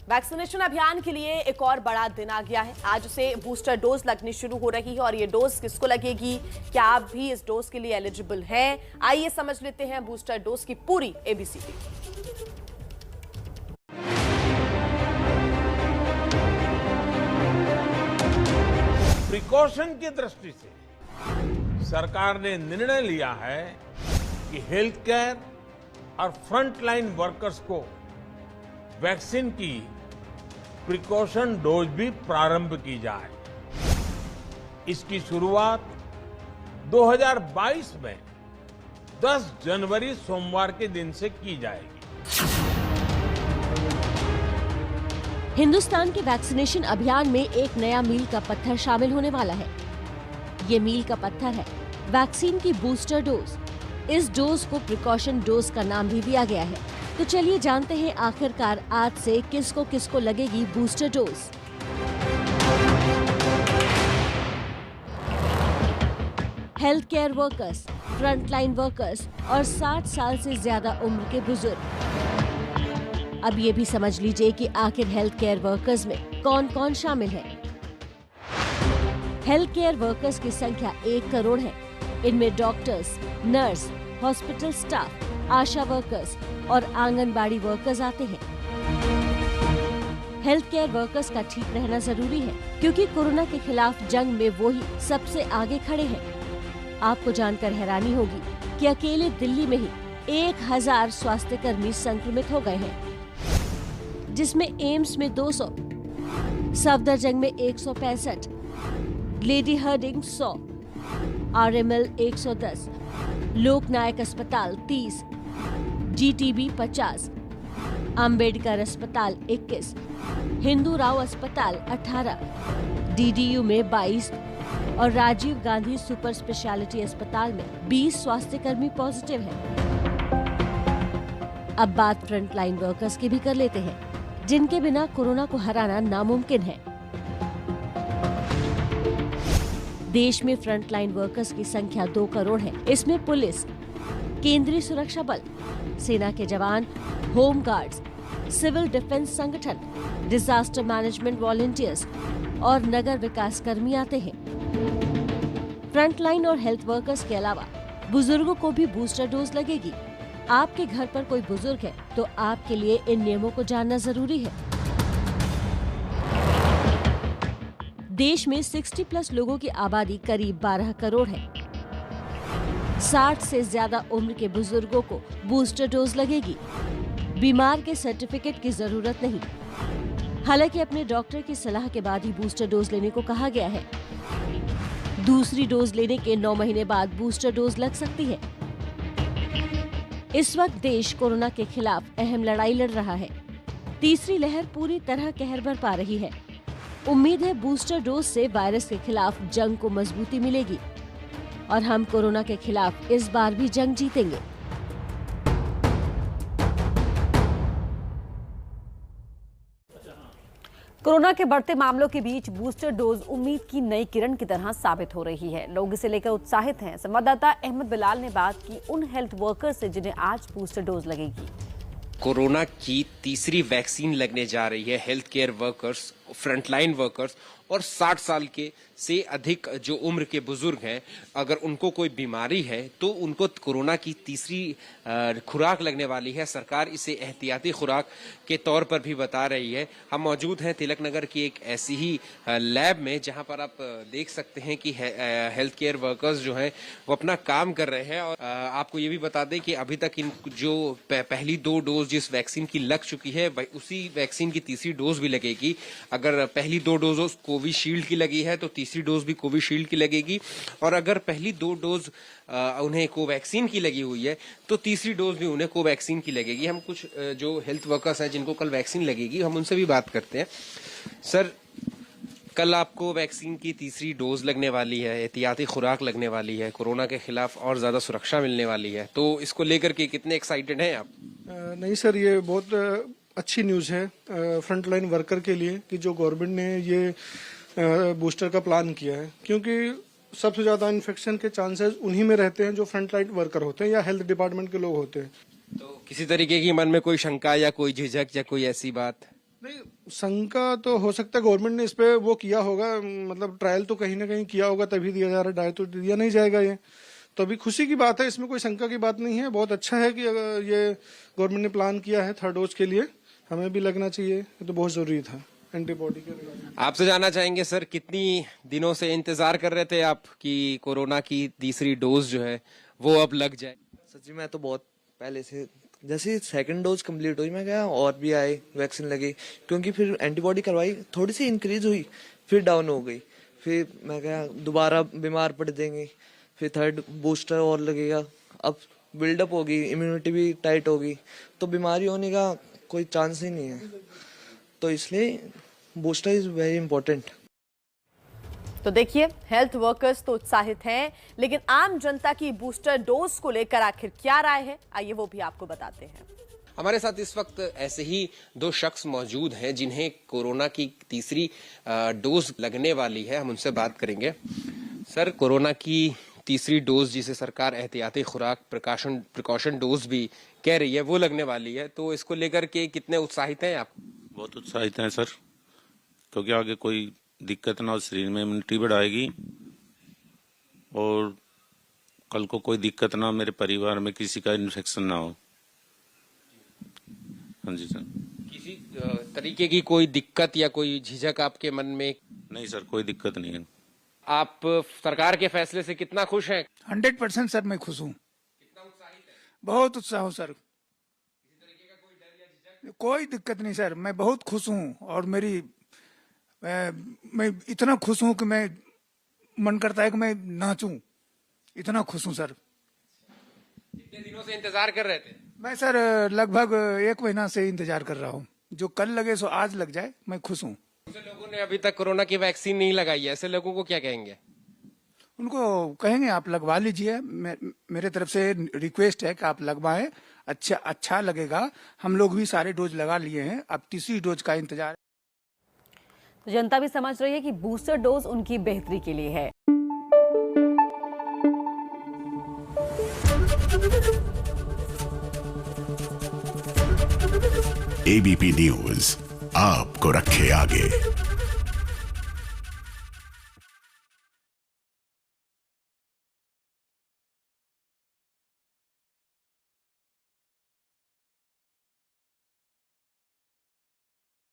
Vaccination अभियान के लिए एक और बड़ा दिन आ गया है। आज से बूस्टर डोज लगनी शुरू हो रही है और ये डोज किसको लगेगी, क्या आप भी इस डोज के लिए एलिजिबल हैं? आइए समझ लेते हैं बूस्टर डोज की पूरी एबीसीडी। प्रिकॉशन की दृष्टि से सरकार ने निर्णय लिया है कि हेल्थ केयर और फ्रंटलाइन वर्कर्स को वैक्सीन की प्रिकॉशन डोज भी प्रारंभ की जाए। इसकी शुरुआत 2022 में 10 जनवरी सोमवार के दिन से की जाएगी। हिंदुस्तान के वैक्सीनेशन अभियान में एक नया मील का पत्थर शामिल होने वाला है। ये मील का पत्थर है वैक्सीन की बूस्टर डोज। इस डोज को प्रिकॉशन डोज का नाम भी दिया गया है। तो चलिए जानते हैं आखिरकार आज से किसको लगेगी booster dose. Health care workers, frontline workers और 60 साल से ज्यादा उम्र के बुजुर्ग। अब ये भी समझ लीजिए कि आखिर हेल्थ केयर वर्कर्स में कौन कौन शामिल है। हेल्थ केयर वर्कर्स की संख्या 1 करोड़ है। इनमें डॉक्टर्स, नर्स, हॉस्पिटल स्टाफ, आशा वर्कर्स और आंगनबाड़ी वर्कर्स आते हैं। हेल्थ केयर वर्कर्स का ठीक रहना जरूरी है क्योंकि कोरोना के खिलाफ जंग में वो ही सबसे आगे खड़े हैं। आपको जानकर हैरानी होगी कि अकेले दिल्ली में ही 1000 स्वास्थ्य कर्मी संक्रमित हो गए हैं, जिसमें एम्स में 200, सफदरजंग में 165, लेडी हर्डिंग 100, आरएमएल 110, लोकनायक अस्पताल 30, जीटीबी 50, अंबेडकर अस्पताल 21, हिंदू राव अस्पताल 18, डीडीयू में 22 और राजीव गांधी सुपर स्पेशलिटी अस्पताल में 20 स्वास्थ्य कर्मी पॉजिटिव हैं। अब बात फ्रंटलाइन वर्कर्स की भी कर लेते हैं, जिनके बिना कोरोना को हराना नामुमकिन है। देश में फ्रंटलाइन वर्कर्स की संख्या 2 करोड़ है। इसमें पुलिस, केंद्रीय सुरक्षा बल, सेना के जवान, होम गार्ड्स, सिविल डिफेंस संगठन, डिजास्टर मैनेजमेंट वॉलंटियर्स और नगर विकास कर्मी आते हैं। फ्रंटलाइन और हेल्थ वर्कर्स के अलावा बुजुर्गों को भी बूस्टर डोज लगेगी। आपके घर पर कोई बुजुर्ग है तो आपके लिए इन नियमों को जानना जरूरी है। देश में 60+ लोगों की आबादी करीब 12 करोड़ है। 60 से ज्यादा उम्र के बुजुर्गों को बूस्टर डोज लगेगी। बीमार के सर्टिफिकेट की जरूरत नहीं। हालांकि अपने डॉक्टर की सलाह के बाद ही बूस्टर डोज लेने को कहा गया है। दूसरी डोज लेने के 9 महीने बाद बूस्टर डोज लग सकती है। इस वक्त देश कोरोना के खिलाफ अहम लड़ाई लड़ रहा है। तीसरी लहर पूरी तरह कहर बरपा रही है। उम्मीद है बूस्टर डोज से वायरस के खिलाफ जंग को मजबूती मिलेगी और हम कोरोना के खिलाफ इस बार भी जंग जीतेंगे। कोरोना के बढ़ते मामलों के बीच बूस्टर डोज उम्मीद की नई किरण की तरह साबित हो रही है। लोग इसे लेकर उत्साहित हैं। संवाददाता अहमद बिलाल ने बात की उन हेल्थ वर्कर्स से जिन्हें आज बूस्टर डोज लगेगी। कोरोना की तीसरी वैक्सीन लगने जा रही है health care workers, frontline workers और 60 साल के से अधिक जो उम्र के बुजुर्ग हैं। अगर उनको कोई बीमारी है तो उनको कोरोना की तीसरी खुराक लगने वाली है। सरकार इसे एहतियाती खुराक के तौर पर भी बता रही है। हम मौजूद हैं तिलक नगर की एक ऐसी ही लैब में जहां पर आप देख सकते हैं कि हेल्थ केयर वर्कर्स जो हैं वो अपना काम कर रहे हैं। और आपको ये भी बता दें कि अभी तक इन जो पहली 2 डोज जिस वैक्सीन की लग चुकी है उसी वैक्सीन की तीसरी डोज भी लगेगी। अगर पहली 2 डोज कोविशील्ड की लगी है तो तीसरी डोज भी कोविशील्ड की लगेगी और अगर पहली 2 डोज उन्हें कोवैक्सीन की लगी हुई है तो तीसरी डोज भी उन्हें कोवैक्सीन की लगेगी। हम कुछ जो हेल्थ वर्कर्स हैं जिनको कल वैक्सीन लगेगी हम उनसे भी बात करते हैं। सर, कल आपको वैक्सीन की तीसरी डोज लगने वाली है, एहतियाती खुराक लगने वाली है, कोरोना के खिलाफ और ज्यादा सुरक्षा मिलने वाली है, तो इसको लेकर के कितने एक्साइटेड हैं आप? नहीं सर, ये बहुत अच्छी न्यूज़ है फ्रंटलाइन वर्कर के लिए कि जो गवर्नमेंट ने ये बूस्टर का प्लान किया है, क्योंकि सबसे ज्यादा इन्फेक्शन के चांसेस उन्हीं में रहते हैं जो फ्रंटलाइन वर्कर होते हैं या हेल्थ डिपार्टमेंट के लोग होते हैं। तो किसी तरीके की मन में कोई शंका या कोई झिझक या कोई ऐसी बात? नहीं, शंका तो हो सकता है गवर्नमेंट ने इस पे वो किया होगा, मतलब ट्रायल तो कहीं ना कहीं किया होगा तभी दिया जा रहा है, डायरेक्ट तो दिया नहीं जाएगा ये। तो अभी खुशी की बात है, इसमें कोई शंका की बात नहीं है। बहुत अच्छा है कि अगर ये गवर्नमेंट ने प्लान किया है थर्ड डोज के लिए, हमें भी लगना चाहिए, ये तो बहुत जरूरी था एंटीबॉडी के लिए। आपसे जानना चाहेंगे सर, कितनी दिनों से इंतजार कर रहे थे आप कि कोरोना की तीसरी डोज जो है वो अब लग जाए? सच्ची मैं तो बहुत पहले से, जैसे सेकंड डोज कंप्लीट हुई मैं गया और भी आए वैक्सीन लगी, क्योंकि फिर एंटीबॉडी करवाई, थोड़ी सी इंक्रीज हुई, फिर डाउन हो गई, फिर मैं गया दोबारा बीमार पड़ देंगे, फिर थर्ड बूस्टर और लगेगा, अब बिल्डअप होगी, इम्यूनिटी भी टाइट होगी, तो बीमारी होने का कोई चांस ही नहीं है, तो इसलिए बूस्टर इज वेरी इंपॉर्टेंट। तो देखिए, हेल्थ वर्कर्स तो उत्साहित हैं, लेकिन आम जनता की बूस्टर डोज को लेकर आखिर क्या राय है, आइए वो भी आपको बताते हैं। हमारे साथ इस वक्त ऐसे ही दो शख्स मौजूद हैं जिन्हें कोरोना की तीसरी डोज लगने वाली है, हम उनसे बात करेंगे। सर, कोरोना की तीसरी डोज जिसे सरकार एहतियाती खुराक प्रिकॉशन डोज भी कह रही है, वो लगने वाली है, तो इसको लेकर के कितने उत्साहित हैं आप? बहुत उत्साहित हैं सर, क्योंकि आगे कोई दिक्कत ना हो, शरीर में इम्यूनिटी बढ़ाएगी और कल को कोई दिक्कत ना, मेरे परिवार में किसी का इन्फेक्शन ना हो। हाँ जी सर। किसी तरीके की कोई दिक्कत या कोई झिझक आपके मन में? नहीं सर, कोई दिक्कत नहीं है। आप सरकार के फैसले से कितना खुश हैं? 100% सर मैं खुश हूँ। बहुत उत्साह हूँ सर, कोई दिक्कत नहीं सर, मैं बहुत खुश हूँ और मैं इतना खुश हूँ कि मैं मन करता है कि मैं नाचूं, इतना खुश हूँ सर। कितने दिनों से इंतजार कर रहे थे? मैं सर लगभग 1 महीना से इंतजार कर रहा हूँ, जो कल लगे सो आज लग जाए, मैं खुश हूँ। ऐसे लोगों ने अभी तक कोरोना की वैक्सीन नहीं लगाई है, ऐसे लोगों को क्या कहेंगे? उनको कहेंगे आप लगवा लीजिए, मेरे तरफ से रिक्वेस्ट है कि आप लगवाएं, अच्छा लगेगा। हम लोग भी सारे डोज लगा लिए हैं, अब तीसरी डोज का इंतजार। तो जनता भी समझ रही है कि बूस्टर डोज उनकी बेहतरी के लिए है। एबीपी न्यूज आपको रखे आगे।